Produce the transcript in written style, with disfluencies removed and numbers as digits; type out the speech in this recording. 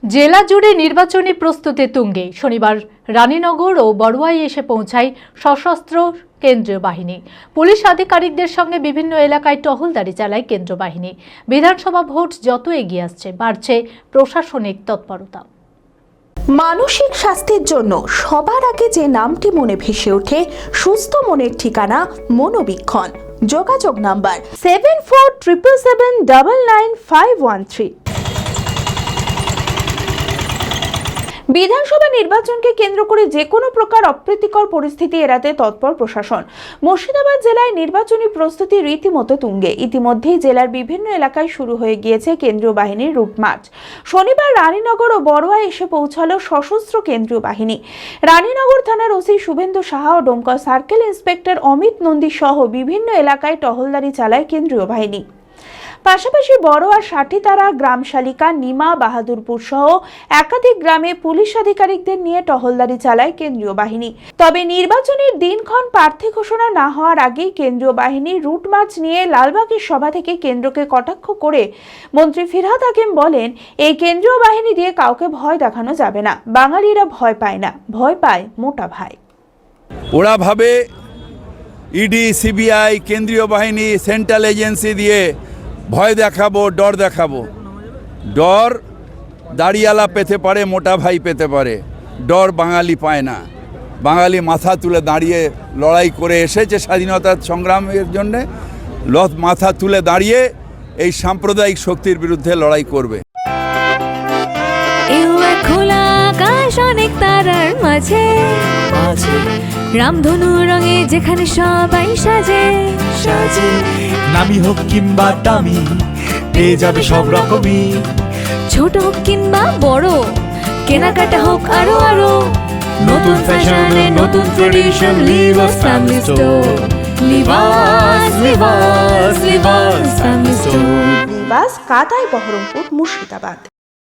জেলা জুড়ে নির্বাচনী প্রস্তুতি তুঙ্গে। শনিবার রানীনগর ও বড়ুয়ায় এসে পৌঁছায় সশস্ত্র কেন্দ্রীয় বাহিনী। পুলিশ আধিকারিকদের সঙ্গে বিভিন্ন এলাকায় টহলদারি চালায় কেন্দ্রীয় বাহিনী। বিধানসভা ভোট যত এগিয়ে আসছে, বাড়ছে প্রশাসনিক তৎপরতা। মানসিক স্বাস্থ্যের জন্য সবার আগে যে নামটি মনে ভেসে ওঠে, সুস্থ মনের ঠিকানা মনোবীক্ষণ। যোগাযোগ নাম্বার 7477799513। বিধানসভা নির্বাচনকে কেন্দ্র করে যে কোনো প্রকার অপ্রীতিকর পরিস্থিতি এড়াতে তৎপর প্রশাসন। মুর্শিদাবাদ জেলায় নির্বাচনী প্রস্তুতি রীতিমতো তুঙ্গে। ইতিমধ্যেই জেলার বিভিন্ন এলাকায় শুরু হয়ে গিয়েছে কেন্দ্রীয় বাহিনীর রুট মার্চ। শনিবার রানীনগর ও বড়ুয়ায় এসে পৌঁছালো সশস্ত্র কেন্দ্রীয় বাহিনী। রানীনগর থানার ওসি শুভেন্দু সাহা ও ডোমকল সার্কেল ইন্সপেক্টর অমিত নন্দী সহ বিভিন্ন এলাকায় টহলদারি চালায় কেন্দ্রীয় বাহিনী। পাশাপাশি বড়ুয়া সাঠিতারা, গ্রামশালিকা, নিমা, বাহাদুরপুর সহ একাধিক গ্রামে পুলিশ আধিকারিকদের নিয়ে টহলদারি চালায় কেন্দ্রীয় বাহিনী। তবে নির্বাচনের দিনক্ষণ প্রার্থী ঘোষণা না হওয়ার আগেই কেন্দ্রীয় বাহিনীর রুট মার্চ নিয়ে লালবাগের সভা থেকে কেন্দ্রকে কটাক্ষ করে মন্ত্রী ফিরহাদ হাকিম বলেন, এই কেন্দ্রীয় বাহিনী দিয়ে কাউকে ভয় দেখানো যাবে না। বাঙালিরা ভয় পায় না, ভয় পায় মোটা ভাই। ওরা ভাবে ইডি, সিবিআই, কেন্দ্রীয় বাহিনী, সেন্ট্রাল এজেন্সি দিয়ে ভয় দেখাবো, ডর দেখাবো। ডর দাড়িয়ালা পেতে পারে, মোটা ভাই পেতে পারে, ডর বাঙালি পায় না। বাঙালি মাথা তুলে দাঁড়িয়ে লড়াই করে এসেছে স্বাধীনতার সংগ্রামের জন্যে। মাথা তুলে দাঁড়িয়ে এই সাম্প্রদায়িক শক্তির বিরুদ্ধে লড়াই করবে। খোলা আকাশ, অনেক তারার মাঝে রামধনু রঙে যেখানে সবাই সাজে সাজে। নামি হোক কিংবা দামি, পেয়ে যাবে সব রকমই। ছোট হোক কিংবা বড়, কেনাকাটা হোক আরো আরো। নতুন ফ্যাশনে নতুন tradition, Libas family store. Libas Libas Libas family store. Libas, কাতাই, বহরমপুর, মুর্শিদাবাদ।